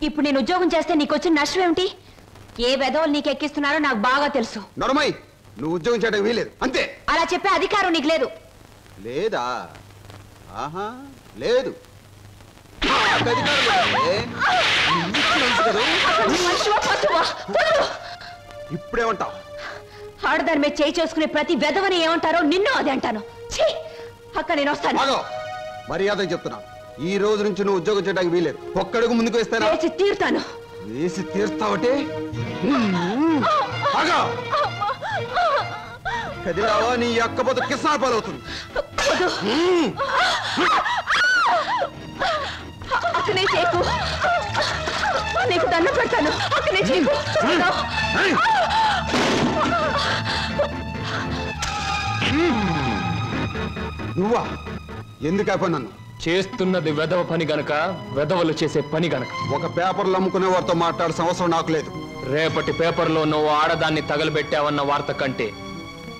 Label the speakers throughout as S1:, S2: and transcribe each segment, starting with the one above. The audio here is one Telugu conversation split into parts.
S1: ఇప్పుడు నేను ఉద్యోగం చేస్తే నీకు వచ్చిన నష్టం ఏమిటి? ఏ వెధవలు నీకు ఎక్కిస్తున్నారో నాకు బాగా తెలుసు.
S2: నరమై, నువ్వు ఉద్యోగం చేయడం వీలేదు అంతే.
S1: అలా చెప్పే అధికారం నీకు లేదు.
S2: లేదా? ఆహా, లేదు. ఇప్పుడేమంటావు?
S1: ఆడదాని మీద చేయి చేసుకునే ప్రతి వెధవని ఏమంటారో నిన్ను అదే అంటాను. అక్క నేను వస్తాను.
S2: మర్యాద చెప్తున్నా, ఈ రోజు నుంచి నువ్వు ఉద్యోగం చేయడానికి వీలేదు. ఒక్కడుగు ముందుకు వేస్తాను.
S1: వేసి తీరుతాను.
S2: వేసి తీరుస్తావటే? కదిలావా నీ అక్క పోతే కిసాన్ పాలవుతుంది.
S1: అక్కనే చేయకు, నీకు దండం పెడతాను. అక్కనే చేయకు.
S2: నువ్వా? ఎందుకు అయిపోయి నన్ను
S3: చేస్తున్నది వెధవ పని గనక, వెధవలు చేసే పని గనక.
S2: ఒక పేపర్లు అమ్ముకునే వారితో మాట్లాడాల్సిన అవసరం నాకు లేదు.
S3: రేపటి పేపర్లో నువ్వు ఆడదాన్ని తగలబెట్టావన్న వార్త కంటే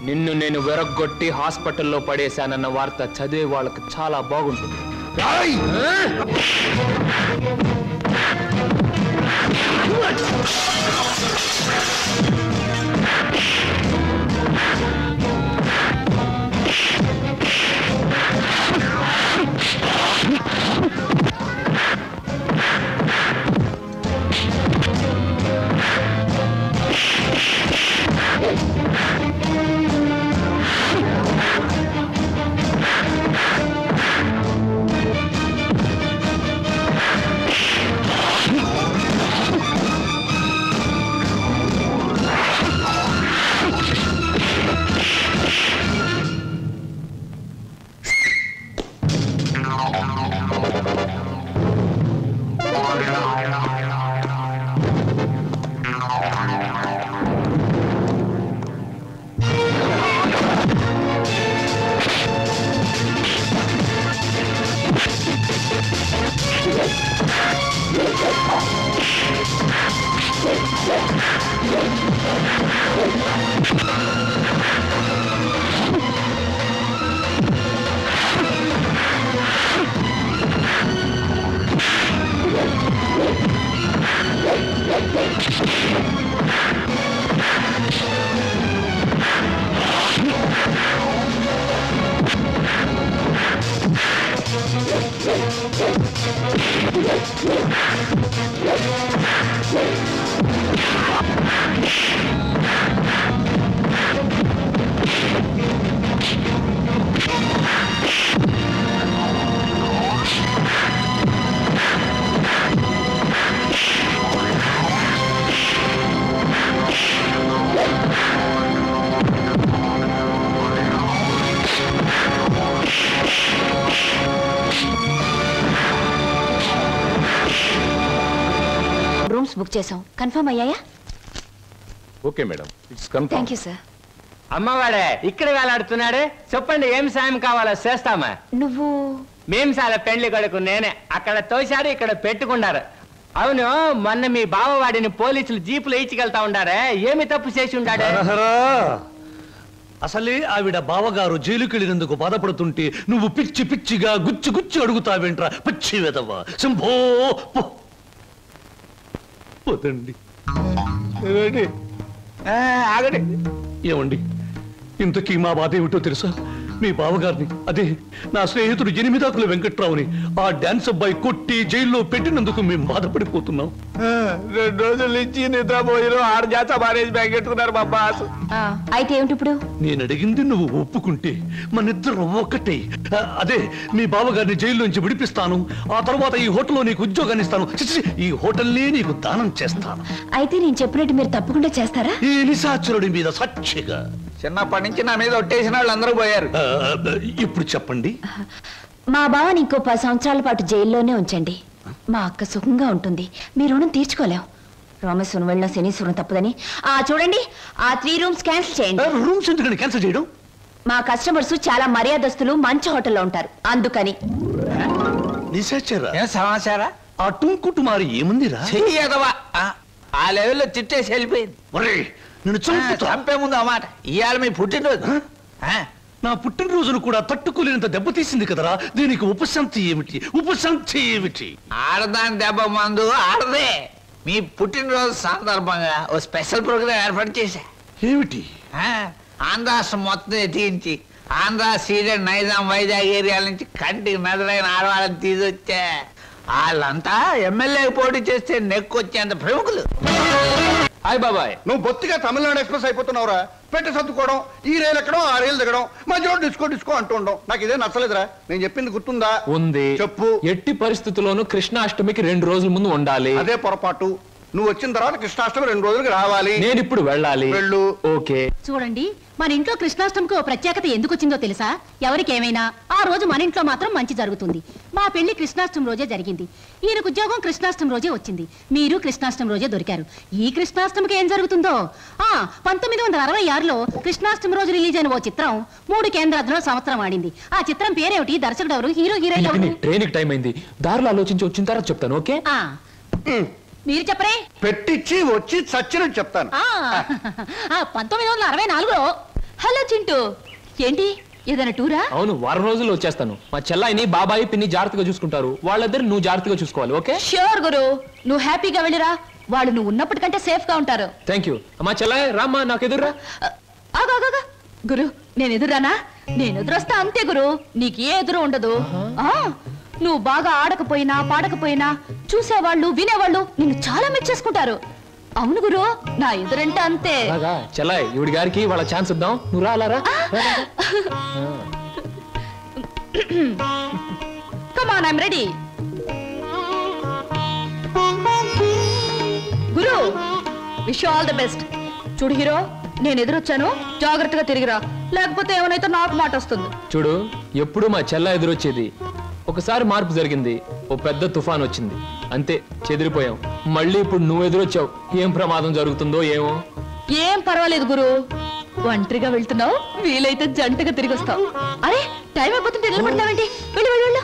S3: నిన్ను నేను వెరగొట్టి హాస్పిటల్లో పడేశానన్న వార్త చదివే వాళ్ళకి చాలా బాగుంటుంది.
S1: బుక్ చేసాం, కన్ఫర్మ్ అయ్యాయా?
S3: Okay madam, it's confirm.
S1: Thank you sir.
S4: అమ్మవాడే ఇక్కడ వేలాడుతున్నాడు. చెప్పండి ఏం సాయం కావాలో చేస్తామా.
S1: నువ్వు?
S4: మేం చాలా పెళ్లి కొడుకు నేనే. అక్కడ తోశారు, ఇక్కడ పెట్టుకున్నారు. అవును, మొన్న మీ బావవాడిని పోలీసులు జీపులు ఇచ్చికెళ్తా ఉండారే, ఏమి తప్పు చేసి ఉండాడు?
S5: అసలే ఆవిడ బావగారు జైలుకెళ్ళినందుకు బాధపడుతుంటే నువ్వు పిచ్చి పిచ్చిగా గుచ్చి గుచ్చి అడుగుతావేంట్రా పిచ్చి వెదవా. శంభో పోతండి.
S4: ఆగండి.
S5: ఏమండి, ఇంతకీ మా బాధ ఏమిటో తెలుసా? మీ బావగారిని, అదే నా స్నేహితుడు ఎనిమిదాకుల వెంకట్రావుని ఆ డాన్స్ అబ్బాయి కొట్టి జైల్లో పెట్టినందుకు మేము బాధపడిపోతున్నాం.
S4: 2 రోజుల నుంచి నిద్రపోయిన 6 జాత మారేజ్ బ్యాగ్ పెట్టుకున్నారు మా బాస్.
S1: అయితే ఏమిటి ఇప్పుడు?
S5: నేను అడిగింది నువ్వు ఒప్పుకుంటే మనిద్దరం ఒక్కటే. అదే మీ బావగారిని జైల్లోంచి విడిపిస్తాను, ఆ తర్వాత ఈ హోటల్లో నీకు ఉద్యోగాన్ని ఇస్తాను, ఈ హోటల్నే నీకు దానం చేస్తాను.
S1: అయితే నేను చెప్పినట్టు మీరు తప్పకుండా చేస్తారా?
S5: ఈ నిశాచరుడి మీద సాక్షిగా.
S4: చిన్నప్పటి నుంచి నా మీద ఒట్టేసిన వాళ్ళు అందరూ పోయారు.
S5: ఇప్పుడు చెప్పండి.
S1: మా బావని ఇంకో 10 సంవత్సరాల పాటు జైల్లోనే ఉంచండి. మా అక్క సుఖంగా ఉంటుంది. మీ రుణం తీర్చుకోలేం. రామేశ్వరం వెళ్ళిన శనీశ్వరం తప్పదని చూడండి, ఆ 3 రూమ్స్ క్యాన్సిల్ చేయండి.
S5: రూమ్స్ ఎందుకని క్యాన్సిల్ చేయడం?
S1: మా కస్టమర్స్ చాలా మర్యాదస్తులు, మంచి హోటల్లో ఉంటారు, అందుకని.
S5: నిశాచరా
S4: సమాచారా?
S5: ఆ టుంకుటుమారి ఏముందిరా?
S4: ఆ లెవెల్లో చిట్టేసి వెళ్ళిపోయింది.
S5: నిన్ను
S4: చంపే ముందు అన్నమాట. ఇవాళ మీ పుట్టినరోజు.
S5: నా పుట్టినరోజును కూడా తట్టుకోలేనంత దెబ్బతీసింది కదరా. దీనికి ఉపశాంతి ఏమిటి? ఉపశాంతి ఏమిటి?
S6: ఆడదాని దెబ్బ మందు ఆడదే. మీ పుట్టినరోజు సందర్భంగా ఓ స్పెషల్ ప్రోగ్రాం ఏర్పాటు చేశా.
S5: ఏమిటి?
S6: ఆంధ్రాష్ట్రం మొత్తం ఎత్తించి ఆంధ్ర సీడెడ్ నైజాం వైజాగ్ ఏరియాల నుంచి కంటికి మెదలైన ఆడవాళ్ళని తీసుకొచ్చా. వాళ్ళంతా ఎమ్మెల్యే పోటీ చేస్తే నెక్కొచ్చేంత ప్రముఖులు.
S3: హాయ్ బాబాయ్.
S2: నువ్వు బొత్తిగా తమిళనాడు ఎక్స్ప్రెస్ అయిపోతున్నావురా. పెట్టి సర్దుకోవడం, ఈ రైలు ఎక్కడం ఆ రైలు దిగడం, మధ్యలో డిస్కో డిస్కో అంటూ ఉండడం నాకు ఇదే నచ్చలేదురా. నేను చెప్పింది గుర్తుందా?
S3: ఉంది.
S2: చెప్పు.
S3: ఎట్టి పరిస్థితుల్లోనూ కృష్ణాష్టమికి 2 రోజుల ముందు ఉండాలి.
S2: అదే పొరపాటు. నువ్వు వచ్చిన తర్వాత కృష్ణాష్టమి 2 రోజులకి రావాలి.
S3: నేను ఇప్పుడు వెళ్ళాలి.
S2: వెళ్ళు.
S3: ఓకే.
S7: చూడండి, మన ఇంట్లో కృష్ణాష్టమికి ఓ ప్రత్యేకత ఎందుకు వచ్చిందో తెలుసా? ఎవరికేమైనా ఆ రోజు మన ఇంట్లో మాత్రం మంచి జరుగుతుంది. మా పెళ్లి కృష్ణాష్టమి రోజే జరిగింది. ఈయనకు ఉద్యోగం కృష్ణాష్టమి రోజే వచ్చింది. మీరు కృష్ణాష్టమి రోజే దొరికారు. ఈ కృష్ణాష్టమికి ఏం జరుగుతుందో? 1966లో కృష్ణాష్టమి రోజు రిలీజ్ అయిన ఓ చిత్రం 3 కేంద్రాల్లో సంవత్సరం ఆడింది. ఆ చిత్రం పేరేమిటి? దర్శకుడు ఎవరు? హీరో హీరోయిన్ ఎవరు?
S3: ట్రైన్ టైం అయింది. దారిలో ఆలోచించి వచ్చిన తర్వాత చెప్తాను. ఓకే.
S7: మీరు చెప్పరే.
S2: పెట్టించి వచ్చి చచ్చినట్టు చెప్తాను.
S7: 1964లో.
S1: హలో చింటూ, ఏంటి ఏదైనా టూరా?
S3: అవును, వారం రోజుల్లో వచ్చేస్తాను. మా చెల్లాయిని బాబాయి పిన్ని జాగ్రత్తగా చూసుకుంటారు. వాళ్ళిద్దరు నువ్వు జాగ్రత్తగా చూసుకోవాలి. ఓకే?
S1: ష్యూర్ గురు, నువ్వు హ్యాపీగా వెళ్ళిరా. వాళ్ళు నువ్వు ఉన్నప్పటికంటే సేఫ్ గా ఉంటారు.
S3: Thank you. మా చెల్లాయి రామ్మా, నాకు ఎదురురా.
S1: ఆగా గురు, నేను ఎదురానా? నేను ఎదురొస్తా అంతే గురు, నీకు ఏ ఎదురు ఉండదు. నువ్వు బాగా ఆడకపోయినా పాడకపోయినా చూసేవాళ్ళు వినేవాళ్ళు నిన్ను చాలా మెచ్చేసుకుంటారు. అవును గురు, నా ఎదురంటే అంతే.
S3: చెల్లాయి, ఇవిడి గారికి వాళ్ళ ఛాన్స్ ఇద్దాం. నువ్వు రా, అలా రా.
S1: Come on, I'm ready. Guru, wish you all the best. చూడు హీరో, నేను ఎదురొచ్చాను, జాగ్రత్తగా తిరిగిరా, లేకపోతే ఏమైనా నాకు మాట వస్తుంది.
S3: చూడు, ఎప్పుడు మా చెల్ల ఎదురొచ్చేది. ఒకసారి మార్పు జరిగింది, ఓ పెద్ద తుఫాన్ వచ్చింది, అంతే చెదిరిపోయాం. మళ్ళీ ఇప్పుడు నువ్వు ఎదురొచ్చావు. ఏం ప్రమాదం జరుగుతుందో ఏమో.
S1: ఏం పర్వాలేదు గురు, ఒంటరిగా వెళ్తున్నావు, వీలైతే జంటగా తిరిగి వస్తావు. అరే, టైం అయిపోతుంటే నిలబడతావేంటి? వెళ్ళు వెళ్ళు వెళ్ళు.